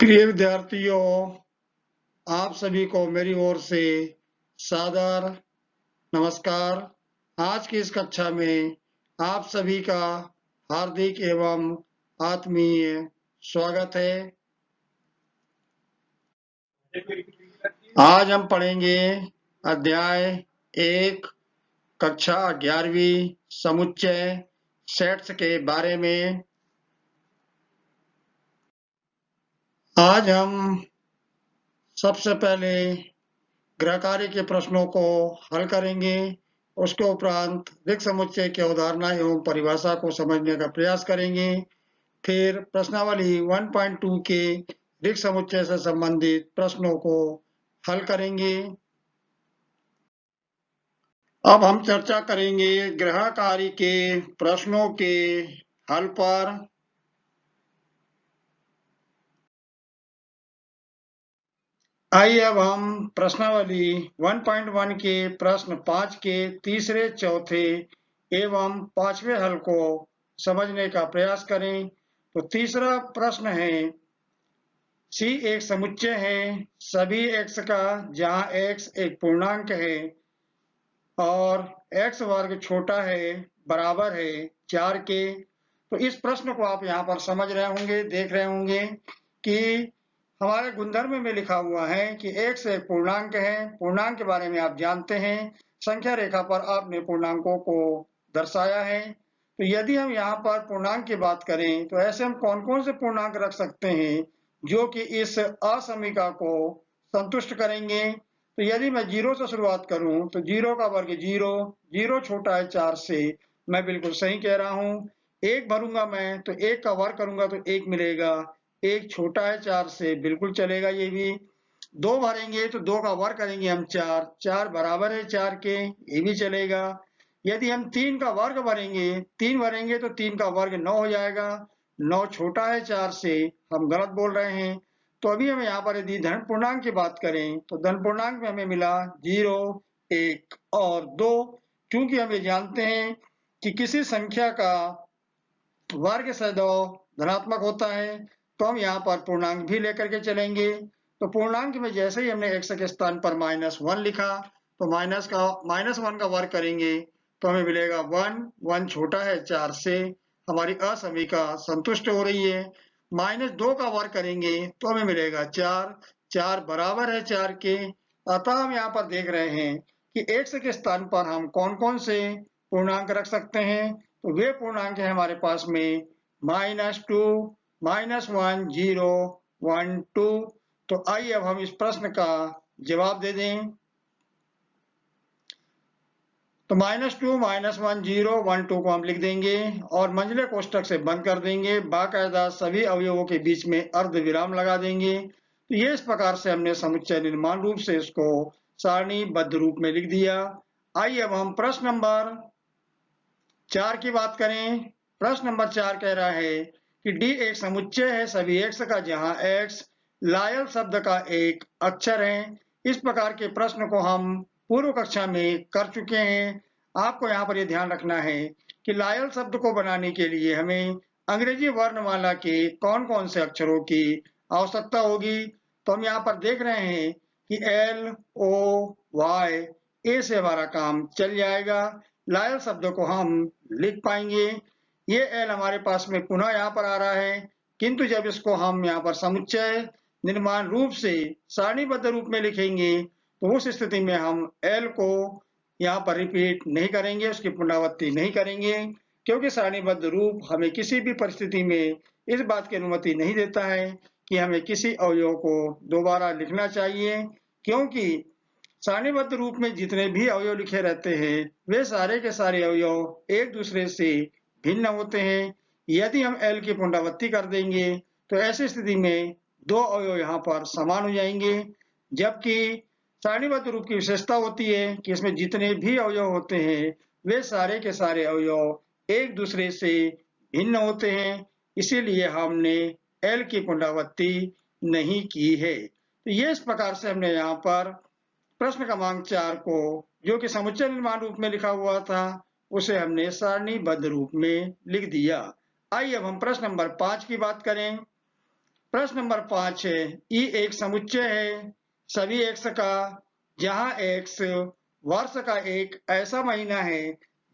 प्रिय विद्यार्थियों, आप सभी को मेरी ओर से सादर नमस्कार। आज की इस कक्षा में आप सभी का हार्दिक एवं आत्मीय स्वागत है। आज हम पढ़ेंगे अध्याय 1 कक्षा 11वीं समुच्चय सेट्स के बारे में। आज हम सबसे पहले गृहकार्य के प्रश्नों को हल करेंगे। उसके उपरांत रिक्त समुच्चय की अवधारणा एवं परिभाषा को समझने का प्रयास करेंगे। फिर प्रश्नावली 1.2 के रिक्त समुच्चय से संबंधित प्रश्नों को हल करेंगे। अब हम चर्चा करेंगे गृहकार्य के प्रश्नों के हल पर। आइए अब हम प्रश्नावली 1.1 के प्रश्न 5 के तीसरे, चौथे एवं पांचवें हल को समझने का प्रयास करें। तो तीसरा प्रश्न है, C एक समुच्चय है सभी x का, जहां x एक पूर्णांक है और x वर्ग छोटा है बराबर है 4 के। तो इस प्रश्न को आप यहाँ पर समझ रहे होंगे, देख रहे होंगे कि हमारे गुणधर्म में लिखा हुआ है कि x एक पूर्णांक है। पूर्णांक के बारे में आप जानते हैं, संख्या रेखा पर आपने पूर्णांकों को दर्शाया है। तो यदि हम यहाँ पर पूर्णांक की बात करें तो ऐसे हम कौन कौन से पूर्णांक रख सकते हैं जो कि इस असमीका को संतुष्ट करेंगे। तो यदि मैं 0 से शुरुआत करूं तो 0 का वर्ग 0, 0 छोटा है 4 से, मैं बिल्कुल सही कह रहा हूं। 1 भरूंगा मैं तो 1 का वर्ग करूंगा तो 1 मिलेगा, 1 छोटा है 4 से, बिल्कुल चलेगा ये भी। 2 भरेंगे तो 2 का वर्ग करेंगे हम 4, 4 बराबर है 4 के, ये भी चलेगा। यदि हम 3 का वर्ग भरेंगे, 3 भरेंगे तो 3 का वर्ग 9 हो जाएगा, 9 छोटा है 4 से, हम गलत बोल रहे हैं। तो अभी हम यहाँ पर यदि धन पूर्णांक की बात करें तो धन पूर्णांक में हमें मिला 0, 1 और 2। क्योंकि हम ये जानते हैं कि किसी संख्या का वर्ग सदैव धनात्मक होता है, तो हम यहाँ पर पूर्णांक भी लेकर के चलेंगे। तो पूर्णांक में जैसे ही हमने x के स्थान पर -1 लिखा तो -1 का वर्ग करेंगे तो हमें मिलेगा 1, 1 छोटा है 4 से, हमारी असमीका संतुष्ट हो रही है। -2 का वर्ग करेंगे तो हमें मिलेगा 4, 4 बराबर है 4 के। अतः हम यहाँ पर देख रहे हैं कि x के स्थान पर हम कौन कौन से पूर्णांक रख सकते हैं। तो वे पूर्णांक है हमारे पास में -2, -1, 0, 1, 2। तो आइए अब हम इस प्रश्न का जवाब दे दें। तो -2, -1, 0, 1, 2 को हम लिख देंगे और मंझले कोष्ठक से बंद कर देंगे। बाकायदा सभी अवयवों के बीच में अर्ध विराम लगा देंगे। तो ये इस प्रकार से हमने समुच्चय निर्माण रूप से इसको सारणीबद्ध रूप में लिख दिया। आइए अब हम प्रश्न नंबर 4 की बात करें। प्रश्न नंबर 4 कह रहा है कि D एक समुच्चय है सभी x का, जहां x लायल शब्द का एक अक्षर है। इस प्रकार के प्रश्न को हम पूर्व कक्षा में कर चुके हैं। आपको यहाँ पर यह ध्यान रखना है कि लायल शब्द को बनाने के लिए हमें अंग्रेजी वर्णमाला के कौन कौन से अक्षरों की आवश्यकता होगी। तो हम यहाँ पर देख रहे हैं कि L, O, Y, A से हमारा काम चल जाएगा। लायल शब्द को हम लिख पाएंगे। ये L हमारे पास में पुनः यहाँ पर आ रहा है, किंतु जब इसको हम यहाँ पर समुच्चय निर्माण रूप से सारणीबद्ध रूप में लिखेंगे तो उस स्थिति में हम L को यहाँ पर रिपीट नहीं करेंगे, उसकी पुनरावृत्ति नहीं करेंगे, क्योंकि सारणीबद्ध रूप हमें किसी भी परिस्थिति में इस बात की अनुमति नहीं देता है कि हमें किसी अवयव को दोबारा लिखना चाहिए। क्योंकि सारणीबद्ध रूप में जितने भी अवयव लिखे रहते हैं वे सारे के सारे अवयव एक दूसरे से भिन्न होते हैं। यदि हम L की पुनरावृत्ति कर देंगे तो ऐसी स्थिति में दो अवयव यहाँ पर समान हो जाएंगे, जबकि सारणीबद्ध रूप की विशेषता होती है कि इसमें जितने भी अवयव होते हैं वे सारे के सारे अवयव एक दूसरे से भिन्न होते हैं। इसीलिए हमने L की पुनरावृत्ति नहीं की है। तो ये इस प्रकार से हमने यहाँ पर प्रश्न क्रमांक 4 को, जो कि समुच्चय निर्माण रूप में लिखा हुआ था, उसे हमने सारणीबद्ध रूप में लिख दिया। आइए अब हम प्रश्न नंबर 5 की बात करें। प्रश्न नंबर 5 है, ई एक समुच्चय है सभी एक्स का, जहां एक्स वर्ष का एक ऐसा महीना है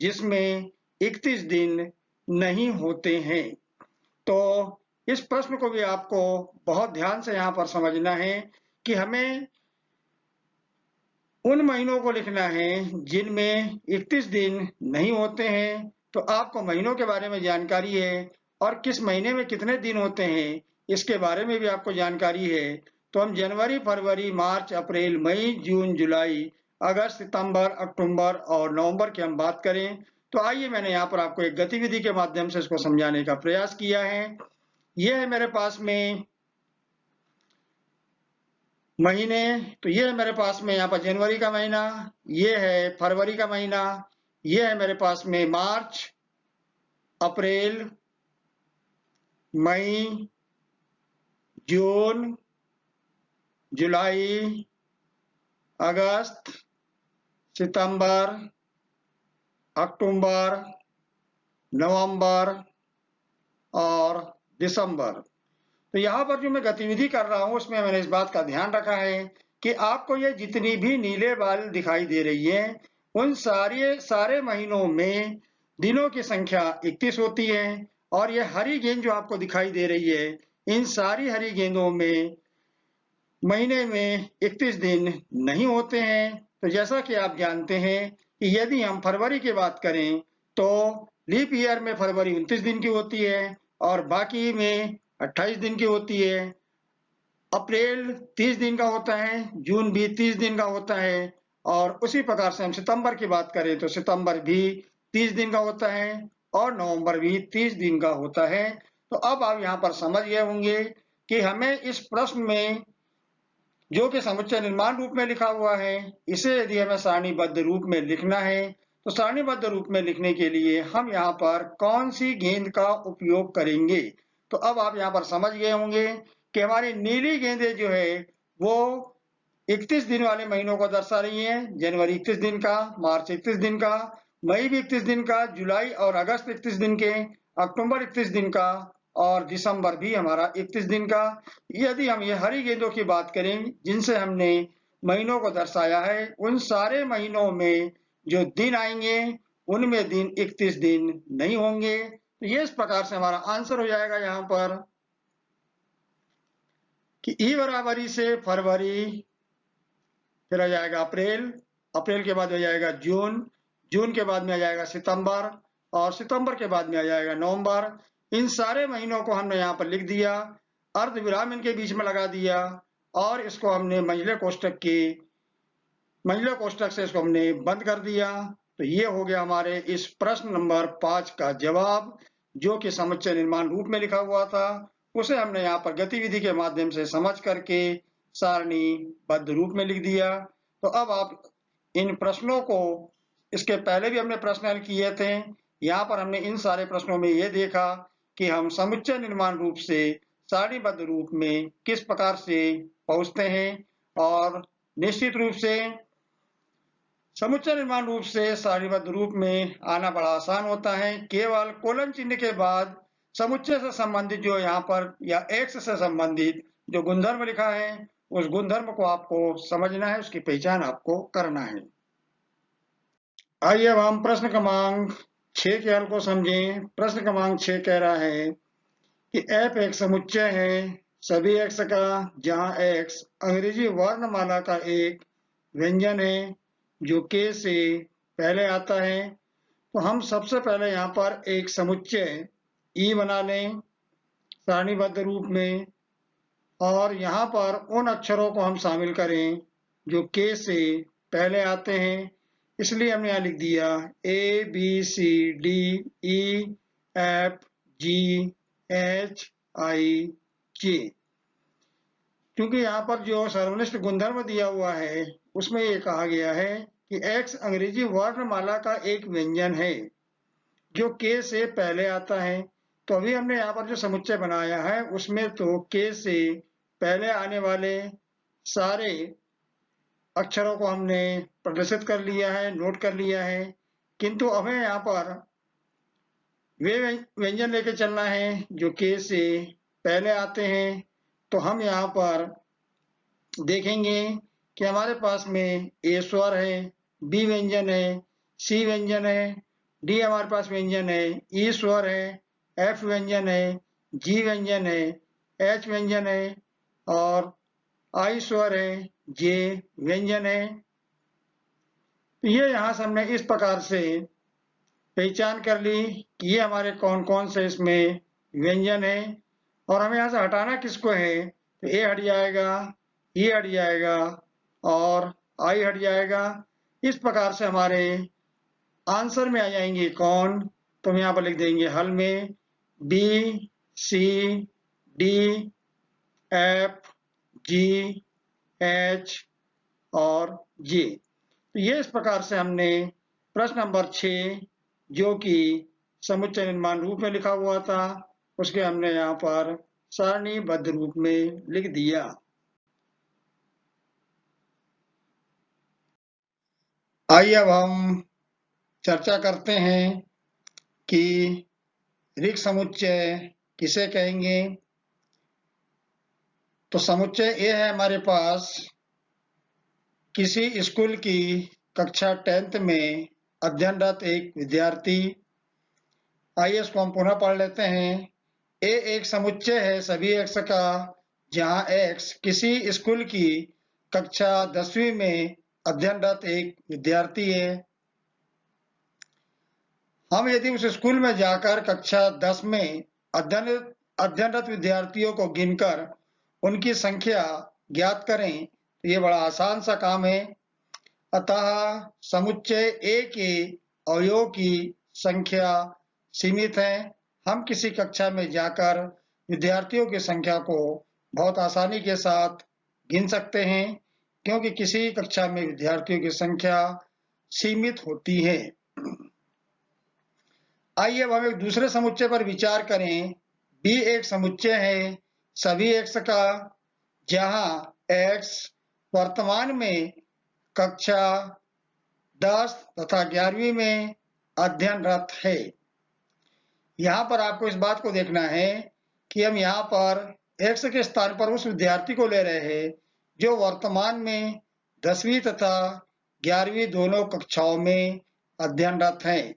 जिसमें 31 दिन नहीं होते हैं। तो इस प्रश्न को भी आपको बहुत ध्यान से यहाँ पर समझना है कि हमें उन महीनों को लिखना है जिनमें 31 दिन नहीं होते हैं। तो आपको महीनों के बारे में जानकारी है और किस महीने में कितने दिन होते हैं इसके बारे में भी आपको जानकारी है। तो हम जनवरी, फरवरी, मार्च, अप्रैल, मई, जून, जुलाई, अगस्त, सितंबर, अक्टूबर और नवंबर की हम बात करें। तो आइए, मैंने यहाँ पर आपको एक गतिविधि के माध्यम से इसको समझाने का प्रयास किया है। ये है मेरे पास में महीने, तो ये है मेरे पास में यहाँ पर जनवरी का महीना, ये है फरवरी का महीना, ये है मेरे पास में मार्च, अप्रैल, मई, जून, जुलाई, अगस्त, सितंबर, अक्टूबर, नवंबर और दिसंबर। तो यहाँ पर जो मैं गतिविधि कर रहा हूँ उसमें मैंने इस बात का ध्यान रखा है कि आपको ये जितनी भी नीले बाल दिखाई दे रही है उन सारे महीनों में दिनों की संख्या 31 होती है, और ये हरी गेंद जो आपको दिखाई दे रही है इन सारी हरी गेंदों में महीने में 31 दिन नहीं होते हैं। तो जैसा कि आप जानते हैं कि यदि हम फरवरी की बात करें तो लीप ईयर में फरवरी 29 दिन की होती है और बाकी में 28 दिन की होती है। अप्रैल 30 दिन का होता है, जून भी 30 दिन का होता है, और उसी प्रकार से हम सितंबर की बात करें तो सितंबर भी 30 दिन का होता है और नवंबर भी 30 दिन का होता है। तो अब आप यहाँ पर समझ गए होंगे कि हमें इस प्रश्न में जो कि समुच्चय निर्माण रूप में लिखा हुआ है, इसे यदि हमें सारणीबद्ध रूप में लिखना है तो सारणीबद्ध रूप में लिखने के लिए हम यहाँ पर कौन सी गेंद का उपयोग करेंगे। तो अब आप यहाँ पर समझ गए होंगे कि हमारी नीली गेंदें जो है वो 31 दिन वाले महीनों को दर्शा रही हैं। जनवरी 31 दिन का, मार्च 31 दिन का, मई भी 31 दिन का, जुलाई और अगस्त 31 दिन के, अक्टूबर 31 दिन का और दिसंबर भी हमारा 31 दिन का। यदि हम ये हरी गेंदों की बात करें जिनसे हमने महीनों को दर्शाया है, उन सारे महीनों में जो दिन आएंगे उनमें दिन 31 दिन नहीं होंगे। तो ये इस प्रकार से हमारा आंसर हो जाएगा यहाँ पर कि ई बराबरी से फरवरी, फिर आ जाएगा अप्रैल, अप्रैल के बाद हो जाएगा जून, जून के बाद में आ जाएगा सितंबर और सितंबर के बाद में आ जाएगा नवंबर। इन सारे महीनों को हमने यहाँ पर लिख दिया, अर्ध विराम इनके बीच में लगा दिया और इसको हमने मंझले कोष्ठक से इसको हमने बंद कर दिया। तो ये हो गया हमारे इस प्रश्न नंबर 5 का जवाब, जो कि समुच्चय निर्माण रूप में लिखा हुआ था। उसे हमने यहाँ पर गतिविधि के माध्यम से समझ करके सारणीबद्ध रूप में लिख दिया। तो अब आप इन प्रश्नों को, इसके पहले भी हमने प्रश्न हल किए थे, यहाँ पर हमने इन सारे प्रश्नों में ये देखा कि हम समुच्चय निर्माण रूप से सारणीबद्ध रूप में किस प्रकार से पहुंचते हैं, और निश्चित रूप से समुच्चय निर्माण रूप से सारणीबद्ध रूप में आना बड़ा आसान होता है। केवल कोलन चिन्ह के बाद समुच्चय से संबंधित जो यहाँ पर या एक्स से संबंधित जो गुणधर्म लिखा है उस गुणधर्म को आपको समझना है, उसकी पहचान आपको करना है। आइए अब हम प्रश्न क्रमांक 6 के हल को समझें। प्रश्न क्रमांक 6 कह रहा है कि एफ एक समुच्चय है सभी एक्स का, जहां एक्स अंग्रेजी वर्णमाला का एक व्यंजन है जो के से पहले आता है। तो हम सबसे पहले यहाँ पर एक समुच्चय ई बना लें सारणीबद्ध रूप में, और यहाँ पर उन अक्षरों को हम शामिल करें जो के से पहले आते हैं। इसलिए हमने यहाँ लिख दिया A B C D E F G H I J. क्योंकि यहाँ पर जो सर्वनिष्ठ गुणधर्म दिया हुआ है उसमें ये कहा गया है कि x अंग्रेजी वर्णमाला का एक व्यंजन है जो के से पहले आता है। तो अभी हमने यहाँ पर जो समुच्चय बनाया है उसमें तो के से पहले आने वाले सारे अक्षरों को हमने प्रदर्शित कर लिया है, नोट कर लिया है, किंतु हमें यहाँ पर वे व्यंजन लेके चलना है जो के से पहले आते हैं। तो हम यहाँ पर देखेंगे कि हमारे पास में ए स्वर है, बी व्यंजन है, सी व्यंजन है, डी हमारे पास व्यंजन है, ई स्वर है, एफ व्यंजन है, जी व्यंजन है, एच व्यंजन है और आई स्वर है, जे व्यंजन है। तो ये यहाँ से हमने इस प्रकार से पहचान कर ली कि ये हमारे कौन कौन से इसमें व्यंजन है और हमें यहाँ से हटाना किसको है, तो ए हट जाएगा, ई हट जाएगा और आई हट जाएगा। इस प्रकार से हमारे आंसर में आ जाएंगे कौन, तो हम यहाँ पर लिख देंगे हल में B, C, D, F, G, H और जी। तो ये इस प्रकार से हमने प्रश्न नंबर 6 जो कि समुच्चय निर्माण रूप में लिखा हुआ था उसके हमने यहाँ पर सारणीबद्ध रूप में लिख दिया। आइए अब हम चर्चा करते हैं कि ऋक समुच्चय किसे कहेंगे। तो समुच्चय ए है हमारे पास किसी स्कूल की कक्षा 10th में अध्ययनरत एक विद्यार्थी। आइए इसको हम पुनः पढ़ लेते हैं। ए एक समुच्चय है सभी एक्स का जहां एक्स किसी स्कूल की कक्षा 10वीं में अध्ययनरत एक विद्यार्थी है। हम यदि उस स्कूल में जाकर कक्षा 10 में अध्ययनरत विद्यार्थियों को गिनकर उनकी संख्या ज्ञात करें तो ये बड़ा आसान सा काम है। अतः समुच्चय ए के अवयवों की संख्या सीमित है। हम किसी कक्षा में जाकर विद्यार्थियों की संख्या को बहुत आसानी के साथ गिन सकते हैं क्योंकि किसी कक्षा में विद्यार्थियों की संख्या सीमित होती है। आइए अब हम एक दूसरे समुच्चय पर विचार करें। बी एक समुच्चय है सभी एक्स का जहां एक्स वर्तमान में कक्षा 10 तथा 11वीं में अध्ययनरत है। यहाँ पर आपको इस बात को देखना है कि हम यहाँ पर एक्स के स्थान पर उस विद्यार्थी को ले रहे हैं जो वर्तमान में 10वीं तथा 11वीं दोनों कक्षाओं में अध्ययनरत है।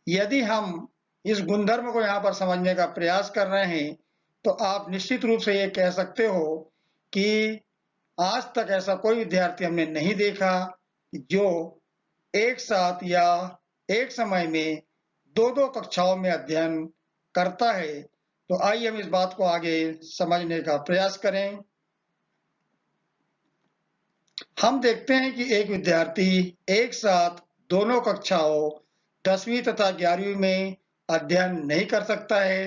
यदि हम इस गुणधर्म को यहाँ पर समझने का प्रयास कर रहे हैं तो आप निश्चित रूप से ये कह सकते हो कि आज तक ऐसा कोई विद्यार्थी हमने नहीं देखा जो एक साथ या एक समय में दो कक्षाओं में अध्ययन करता है। तो आइए हम इस बात को आगे समझने का प्रयास करें। हम देखते हैं कि एक विद्यार्थी एक साथ दोनों कक्षाओं 10वीं तथा 11वीं में अध्ययन नहीं कर सकता है।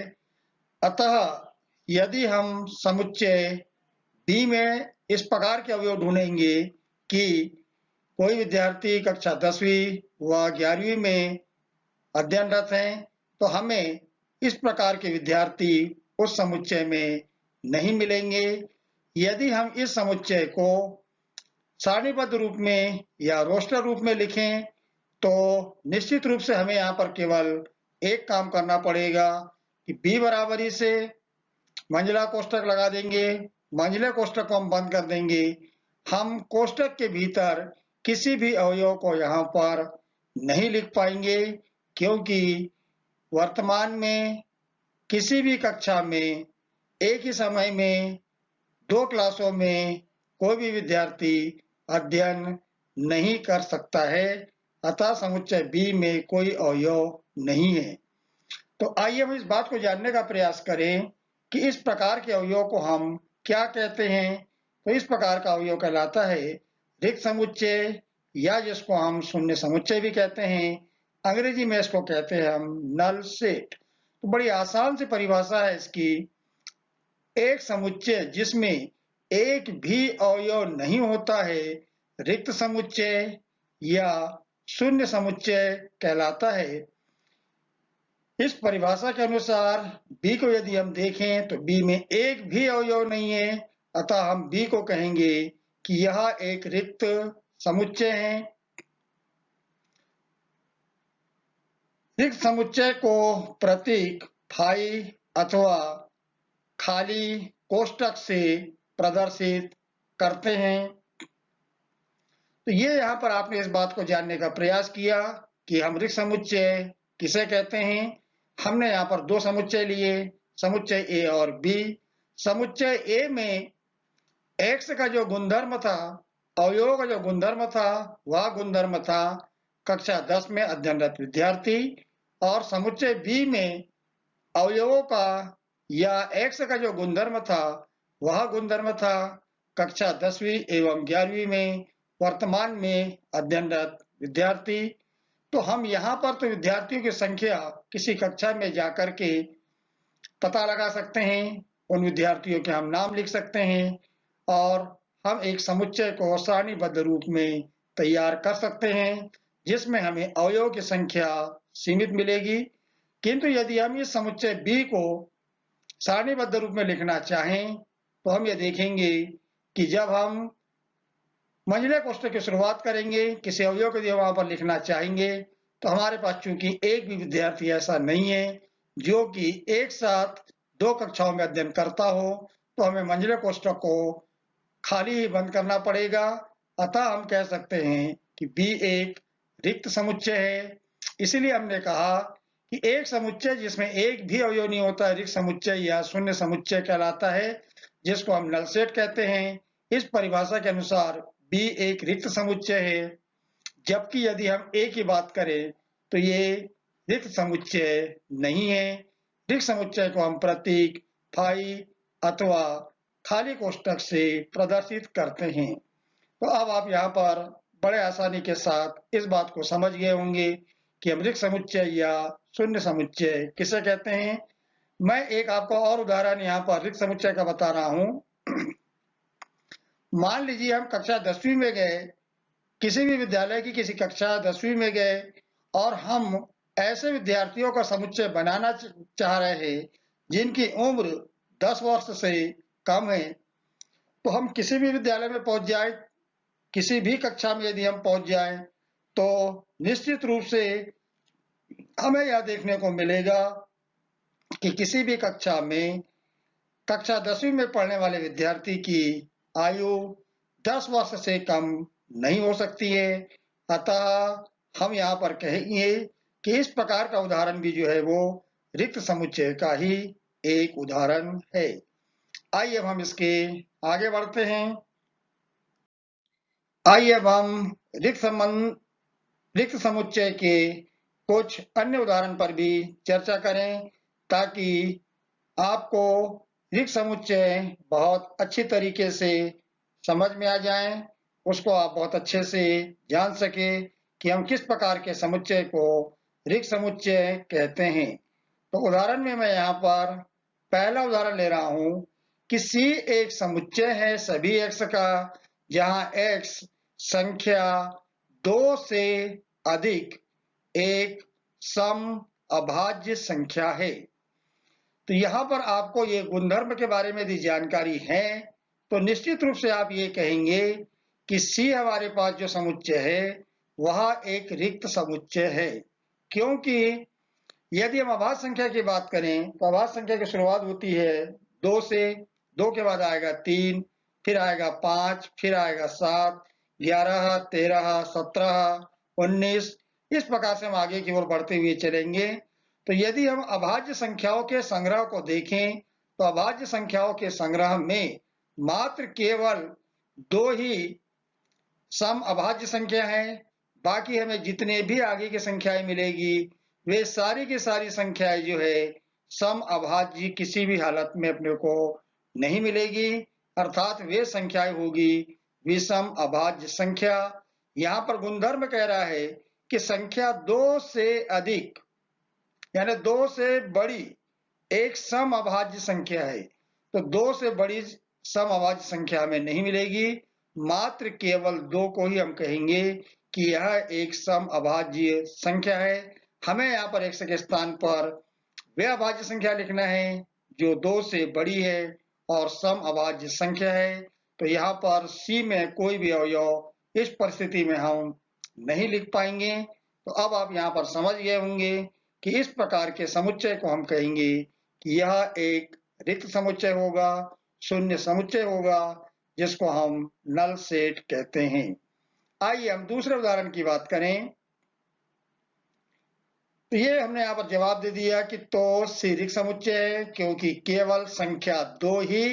अतः यदि हम समुच्चय बी में इस प्रकार के अवयव ढूंढेंगे कि कोई विद्यार्थी कक्षा 10वीं व 11वीं में अध्ययनरत है तो हमें इस प्रकार के विद्यार्थी उस समुच्चय में नहीं मिलेंगे। यदि हम इस समुच्चय को सारणीबद्ध रूप में या रोस्टर रूप में लिखें तो निश्चित रूप से हमें यहाँ पर केवल एक काम करना पड़ेगा कि बी बराबरी से मंझला कोष्ठक लगा देंगे। मंझले कोष्ठक को हम बंद कर देंगे। हम कोष्ठक के भीतर किसी भी अवयव को यहाँ पर नहीं लिख पाएंगे क्योंकि वर्तमान में किसी भी कक्षा में एक ही समय में 2 क्लासों में कोई भी विद्यार्थी अध्ययन नहीं कर सकता है। अतः समुच्चय बी में कोई अवयव नहीं है। तो आइए हम इस बात को जानने का प्रयास करें कि इस प्रकार के अवयव को हम क्या कहते हैं। तो इस प्रकार का अवयव कहलाता है रिक्त समुच्चय या जिसको हम शून्य समुच्चय भी कहते हैं। अंग्रेजी में इसको कहते हैं हम नल सेट। तो बड़ी आसान सी परिभाषा है इसकी। एक समुच्चय जिसमें एक भी अवयव नहीं होता है रिक्त समुच्चय या शून्य समुच्चय कहलाता है। इस परिभाषा के अनुसार बी को यदि हम देखें तो बी में एक भी अवयव नहीं है। अतः हम बी को कहेंगे कि यह एक रिक्त समुच्चय है। रिक्त समुच्चय को प्रतीक फाई अथवा खाली कोष्टक से प्रदर्शित करते हैं। तो ये यहाँ पर आपने इस बात को जानने का प्रयास किया कि हम रिक्त समुच्चय किसे कहते हैं। हमने यहाँ पर दो समुच्चय लिए, समुच्चय ए और बी। समुच्चय ए में x का जो गुणधर्म था, अवयव का जो गुणधर्म था, वह गुणधर्म था कक्षा 10 में अध्ययनरत विद्यार्थी। और समुच्चय बी में अवयवों का या x का जो गुणधर्म था, वह गुणधर्म था कक्षा 10वीं एवं 11वीं में वर्तमान में अध्ययनरत विद्यार्थी। तो हम यहाँ पर तो विद्यार्थियों की संख्या किसी कक्षा में जाकर के पता लगा सकते हैं, उन विद्यार्थियों के हम नाम लिख सकते हैं और हम एक समुच्चय को सारणीबद्ध रूप में तैयार कर सकते हैं, जिसमें हमें अवयव की संख्या सीमित मिलेगी। किंतु यदि हम इस समुच्चय बी को सारणीबद्ध रूप में लिखना चाहें तो हम ये देखेंगे कि जब हम मंझले कोष्ठक की शुरुआत करेंगे, किसी अवयव को वहां पर लिखना चाहेंगे, तो हमारे पास चूंकि एक भी विद्यार्थी ऐसा नहीं है जो कि एक साथ दो कक्षाओं में अध्ययन करता हो, तो हमें मंझले कोष्ठक को खाली ही बंद करना पड़ेगा। अतः हम कह सकते हैं कि बी एक रिक्त समुच्चय है। इसीलिए हमने कहा कि एक समुच्चय जिसमें एक भी अवयव नहीं होता है रिक्त समुच्चय या शून्य समुच्चय कहलाता है, जिसको हम नल सेट कहते हैं। इस परिभाषा के अनुसार बी एक रिक्त समुच्चय है। जबकि यदि हम ए की बात करें तो ये रिक्त समुच्चय नहीं है। रिक्त समुच्चय को हम प्रतीक फाई अथवा खाली कोष्ठक से प्रदर्शित करते हैं। तो अब आप यहाँ पर बड़े आसानी के साथ इस बात को समझ गए होंगे कि हम रिक्त समुच्चय या शून्य समुच्चय किसे कहते हैं। मैं एक आपको और उदाहरण यहाँ पर रिक्त समुच्चय का बता रहा हूँ। मान लीजिए हम कक्षा 10वीं में गए, किसी भी विद्यालय की किसी कक्षा 10वीं में गए और हम ऐसे विद्यार्थियों का समुच्चय बनाना चाह रहे हैं जिनकी उम्र 10 वर्ष से कम है। तो हम किसी भी विद्यालय में पहुंच जाए, किसी भी कक्षा में यदि हम पहुंच जाए, तो निश्चित रूप से हमें यह देखने को मिलेगा कि किसी भी कक्षा में कक्षा 10वीं में पढ़ने वाले विद्यार्थी की आयु 10 वर्ष से कम नहीं हो सकती है। अतः हम यहाँ पर कहेंगे कि इस प्रकार का उदाहरण भी जो है वो रिक्त समुच्चय का ही एक उदाहरण है। आइए अब हम इसके आगे बढ़ते हैं। आइए अब हम रिक्त समुच्चय के कुछ अन्य उदाहरण पर भी चर्चा करें, ताकि आपको रिक्त समुच्चय बहुत अच्छी तरीके से समझ में आ जाए, उसको आप बहुत अच्छे से जान सके कि हम किस प्रकार के समुच्चय को रिक्त समुच्चय कहते हैं। तो उदाहरण में मैं यहाँ पर पहला उदाहरण ले रहा हूँ कि C एक समुच्चय है सभी x का, जहाँ x संख्या 2 से अधिक एक सम अभाज्य संख्या है। तो यहाँ पर आपको ये गुणधर्म के बारे में यदि जानकारी है तो निश्चित रूप से आप ये कहेंगे कि C हमारे पास जो समुच्चय है वह एक रिक्त समुच्चय है। क्योंकि यदि हम अभाज्य संख्या की बात करें तो अभाज्य संख्या की शुरुआत होती है 2 से, 2 के बाद आएगा 3, फिर आएगा 5, फिर आएगा 7, 11, 13, 17, 19। इस प्रकार से हम आगे की ओर बढ़ते हुए चलेंगे। तो यदि हम अभाज्य संख्याओं के संग्रह को देखें तो अभाज्य संख्याओं के संग्रह में मात्र केवल 2 ही सम अभाज्य संख्या है। बाकी हमें जितने भी आगे की संख्याएं मिलेगी वे सारी की सारी संख्याएं जो है सम अभाज्य किसी भी हालत में अपने को नहीं मिलेगी, अर्थात वे संख्याएं होगी विषम अभाज्य संख्या। यहाँ पर गुणधर्म कह रहा है कि संख्या 2 से अधिक यानी 2 से बड़ी एक सम अभाज्य संख्या है। तो 2 से बड़ी सम अभाज्य संख्या हमें नहीं मिलेगी, मात्र केवल 2 को ही हम कहेंगे कि यह एक सम अभाज्य संख्या है। हमें यहाँ पर x के स्थान पर वह अभाज्य संख्या लिखना है जो 2 से बड़ी है और सम अभाज्य संख्या है। तो यहाँ पर C में कोई भी अवयव इस परिस्थिति में हम नहीं लिख पाएंगे। तो अब आप यहाँ पर समझ गए होंगे कि इस प्रकार के समुच्चय को हम कहेंगे कि यह एक रिक्त समुच्चय होगा शून्य समुच्चय होगा, जिसको हम नल सेट कहते हैं। आइए हम दूसरे उदाहरण की बात करें। तो ये हमने यहाँ पर जवाब दे दिया कि तो सी रिक्त समुच्चय है, क्योंकि केवल संख्या 2 ही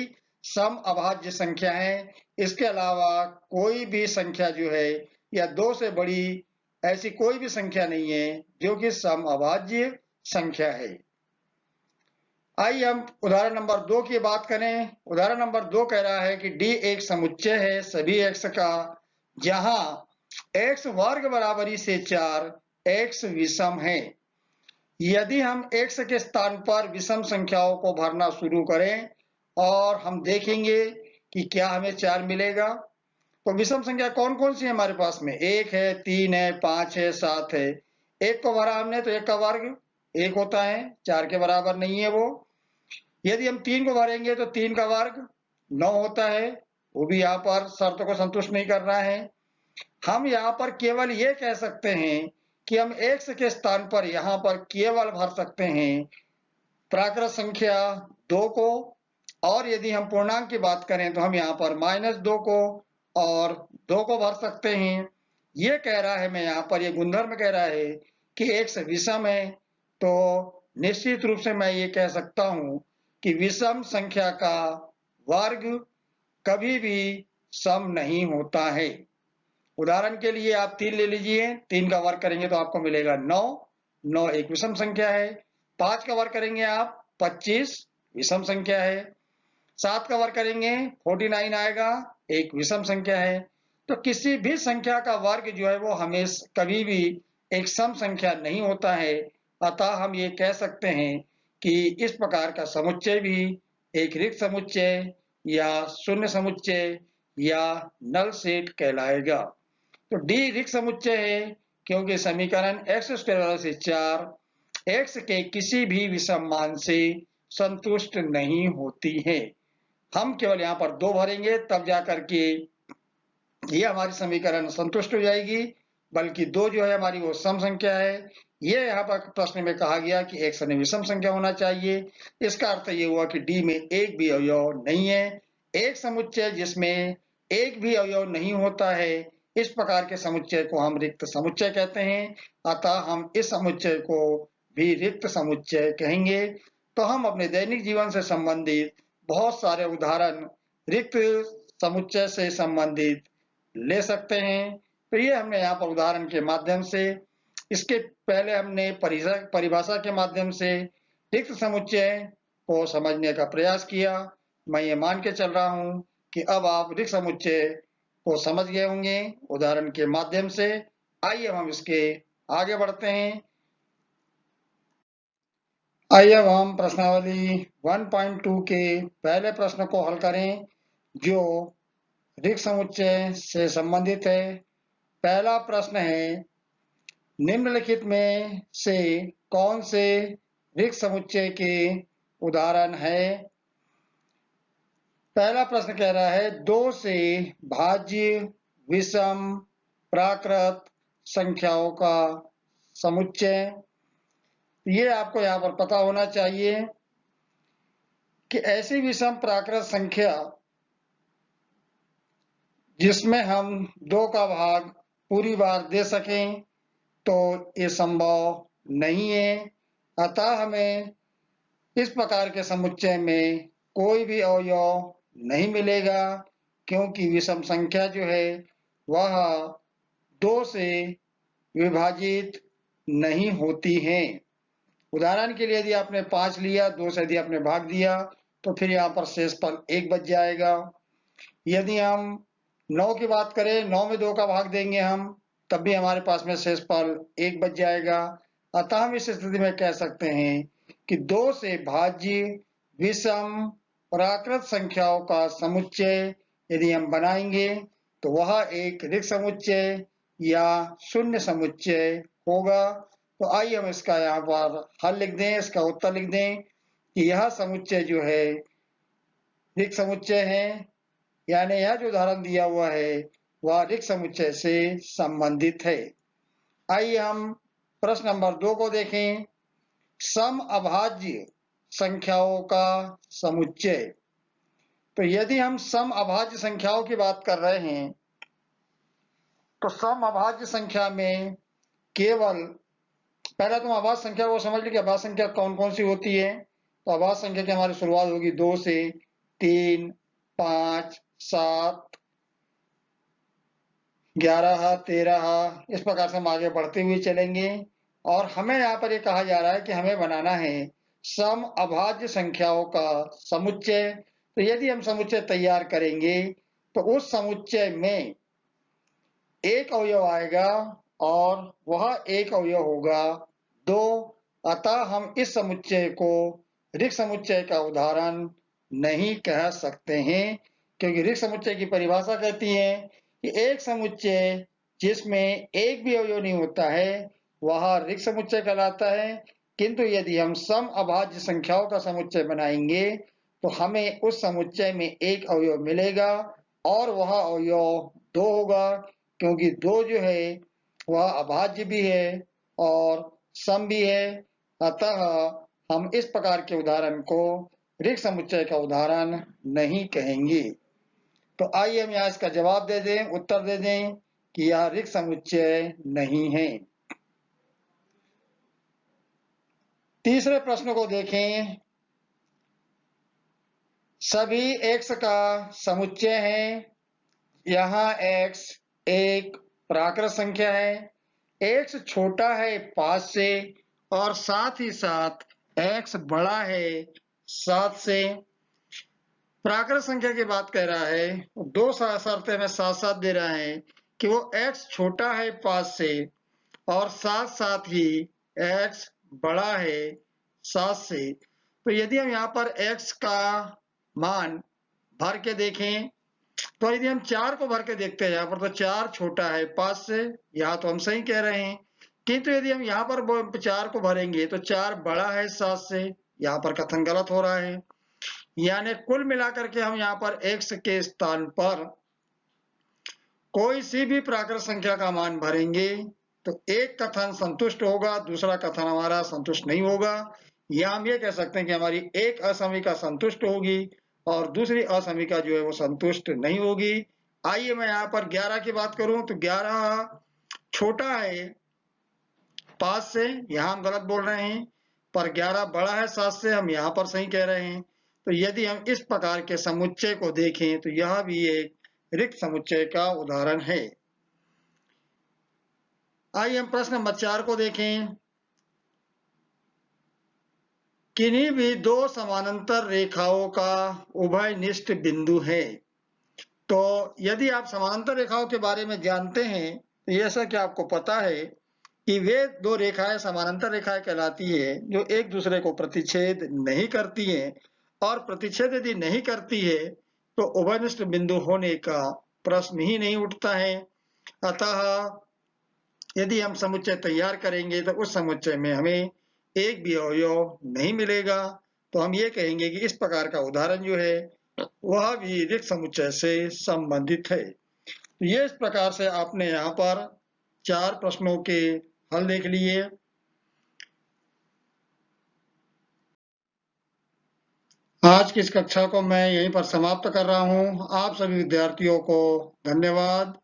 सम अभाज्य संख्या है। इसके अलावा कोई भी संख्या जो है या 2 से बड़ी ऐसी कोई भी संख्या नहीं है जो कि सम अभाज्य संख्या है। आइए हम उदाहरण नंबर 2 की बात करें। उदाहरण नंबर 2 कह रहा है कि डी एक समुच्चय है सभी x का, जहां x वर्ग बराबरी से 4 x विषम है। यदि हम x के स्थान पर विषम संख्याओं को भरना शुरू करें और हम देखेंगे कि क्या हमें 4 मिलेगा। तो विषम संख्या कौन कौन सी है हमारे पास में? 1 है, 3 है, 5 है, 7 है। 1 को भरा हमने तो 1 का वर्ग 1 होता है, 4 के बराबर नहीं है वो। यदि हम 3 को भरेंगे तो 3 का वर्ग 9 होता है, वो भी यहाँ पर शर्त को संतुष्ट नहीं कर रहा है। हम यहाँ पर केवल ये कह सकते हैं कि हम x के स्थान पर यहाँ पर केवल भर सकते हैं प्राकृत संख्या 2 को, और यदि हम पूर्णांक की बात करें तो हम यहाँ पर -2 को और 2 को भर सकते हैं। ये कह रहा है, मैं यहाँ पर ये गुणधर्म कह रहा है कि x विषम है, तो निश्चित रूप से मैं ये कह सकता हूं कि विषम संख्या का वर्ग कभी भी सम नहीं होता है। उदाहरण के लिए आप 3 ले लीजिए, 3 का वर्ग करेंगे तो आपको मिलेगा 9, 9 एक विषम संख्या है। 5 का वर्ग करेंगे आप 25 विषम संख्या है। 7 का वर्ग करेंगे 49 आएगा, एक विषम संख्या है। तो किसी भी संख्या का वर्ग जो है वो हमेशा कभी भी एक सम संख्या नहीं होता है। अतः हम ये कह सकते हैं कि इस प्रकार का समुच्चय भी एक रिक्त समुच्चय या शून्य समुच्चय या नल सेट कहलाएगा। तो डी रिक्त समुच्चय है क्योंकि समीकरण x² से 4 x के किसी भी विषम मान से संतुष्ट नहीं होती है। हम केवल यहाँ पर 2 भरेंगे तब जाकर के ये हमारी समीकरण संतुष्ट हो जाएगी, बल्कि 2 जो है हमारी वो सम संख्या है। ये यहाँ पर प्रश्न में कहा गया कि x विषम संख्या होना चाहिए। इसका अर्थ ये हुआ कि डी में एक भी अवयव नहीं है। एक समुच्चय जिसमें एक भी अवयव नहीं होता है, इस प्रकार के समुच्चय को हम रिक्त समुच्चय कहते हैं। अतः हम इस समुच्चय को भी रिक्त समुच्चय कहेंगे। तो हम अपने दैनिक जीवन से संबंधित बहुत सारे उदाहरण रिक्त समुच्चय से संबंधित ले सकते हैं। तो ये हमने यहाँ पर उदाहरण के माध्यम से, इसके पहले हमने परिभाषा के माध्यम से रिक्त समुच्चय को समझने का प्रयास किया। मैं ये मान के चल रहा हूँ कि अब आप रिक्त समुच्चय को समझ गए होंगे उदाहरण के माध्यम से। आइए हम इसके आगे बढ़ते हैं। आइए अब हम प्रश्नावली 1.2 के पहले प्रश्न को हल करें, जो रिक्त समुच्चय से संबंधित है। पहला प्रश्न है, निम्नलिखित में से कौन से रिक्त समुच्चय के उदाहरण है? पहला प्रश्न कह रहा है 2 से भाज्य विषम प्राकृत संख्याओं का समुच्चय। ये आपको यहाँ पर पता होना चाहिए कि ऐसी विषम प्राकृत संख्या जिसमें हम 2 का भाग पूरी बार दे सकें, तो ये संभव नहीं है। अतः हमें इस प्रकार के समुच्चय में कोई भी अवयव नहीं मिलेगा, क्योंकि विषम संख्या जो है वह 2 से विभाजित नहीं होती है। उदाहरण के लिए यदि आपने 5 लिया, 2 से यदि आपने भाग दिया, तो फिर यहाँ पर शेष फल 1 बच जाएगा। यदि हम 9 की बात करें, 9 में 2 का भाग देंगे हम, तब भी हमारे पास में शेष फल 1 बच जाएगा। अतः हम इस स्थिति में कह सकते हैं कि 2 से भाज्य विषम प्राकृत संख्याओं का समुच्चय यदि हम बनाएंगे तो वह एक रिक्त समुच्चय या शून्य समुच्चय होगा। तो आइए हम इसका यहाँ पर हल लिख दें, इसका उत्तर लिख दें कि यह समुच्चय जो है रिक्त समुच्चय है, यानी यह जो उदाहरण दिया हुआ है वह रिक्त समुच्चय से संबंधित है। आइए हम प्रश्न नंबर 2 को देखें। सम अभाज्य संख्याओं का समुच्चय। तो यदि हम सम अभाज्य संख्याओं की बात कर रहे हैं तो सम अभाज्य संख्या में केवल पहले तुम अभाज्य संख्या को समझ लो कि अभाज्य संख्या कौन कौन सी होती है। तो अभाज्य संख्या की हमारी शुरुआत होगी 2 से, 3, 5, 7, 11, 13, इस प्रकार से हम आगे बढ़ते हुए चलेंगे। और हमें यहाँ पर ये कहा जा रहा है कि हमें बनाना है सम अभाज्य संख्याओं का समुच्चय। तो यदि हम समुच्चय तैयार करेंगे तो उस समुच्चय में एक अवयव आएगा और वह एक अवयव होगा 2। अतः हम इस समुच्चय को ऋक समुच्चय का उदाहरण नहीं कह सकते हैं, क्योंकि ऋक समुच्चय की परिभाषा कहती है कि एक समुच्चय जिसमें एक भी अवयव नहीं होता है वह ऋक समुच्चय कहलाता है। किंतु यदि हम सम अभाज्य संख्याओं का समुच्चय बनाएंगे तो हमें उस समुच्चय में एक अवयव मिलेगा और वह अवयव 2 होगा, क्योंकि 2 जो है वह अभाज्य भी है और सम भी है। अतः हम इस प्रकार के उदाहरण को ऋक समुच्चय का उदाहरण नहीं कहेंगे। तो आइए हम यहाँ इसका जवाब दे दें, उत्तर दे दें कि यह ऋक समुच्चय नहीं है। तीसरे प्रश्न को देखें। सभी x का समुच्चय है। यहाँ x एक प्राकृत संख्या है, x छोटा है 5 से और साथ ही साथ x बड़ा है 7 से। प्राकृत संख्या की बात कह रहा है, दो शर्तें में साथ साथ दे रहा है कि वो x छोटा है 5 से और साथ साथ ही x बड़ा है 7 से। तो यदि हम यहाँ पर x का मान भर के देखें तो यदि हम 4 को भर के देखते हैं यहाँ पर, तो 4 छोटा है 5 से, यहाँ तो हम सही कह रहे हैं। किंतु यदि हम यहाँ पर 4 को भरेंगे तो 4 बड़ा है 7 से, यहाँ पर कथन गलत हो रहा है। यानी कुल मिलाकर के हम यहाँ पर x के स्थान पर कोई सी भी प्राकृत संख्या का मान भरेंगे तो एक कथन संतुष्ट होगा, दूसरा कथन हमारा संतुष्ट नहीं होगा। या हम ये कह सकते हैं कि हमारी एक असमिका संतुष्ट होगी और दूसरी असमिका जो है वो संतुष्ट नहीं होगी। आइए मैं यहाँ पर 11 की बात करूं तो 11 छोटा है 5 से, यहाँ हम गलत बोल रहे हैं, पर 11 बड़ा है 7 से, हम यहाँ पर सही कह रहे हैं। तो यदि हम इस प्रकार के समुच्चय को देखें तो यह भी एक ऋक समुच्चय का उदाहरण है। आइए हम प्रश्न नंबर 4 को देखें। किन्हीं भी दो समानांतर रेखाओं का उभयनिष्ठ बिंदु है। तो यदि आप समानांतर रेखाओं के बारे में जानते हैं तो ऐसा कि आपको पता है कि वे दो रेखाएं समानांतर रेखाएं कहलाती है जो एक दूसरे को प्रतिच्छेद नहीं करती हैं, और प्रतिच्छेद यदि नहीं करती है तो उभयनिष्ठ बिंदु होने का प्रश्न ही नहीं उठता है। अतः यदि हम समुच्चय तैयार करेंगे तो उस समुच्चय में हमें एक भी अवयव नहीं मिलेगा। तो हम ये कहेंगे कि इस प्रकार का उदाहरण जो है वह भी ऋक समुच्चय से संबंधित है। तो ये इस प्रकार से आपने यहाँ पर 4 प्रश्नों के हल देख लिए। आज की इस कक्षा को मैं यहीं पर समाप्त कर रहा हूँ। आप सभी विद्यार्थियों को धन्यवाद।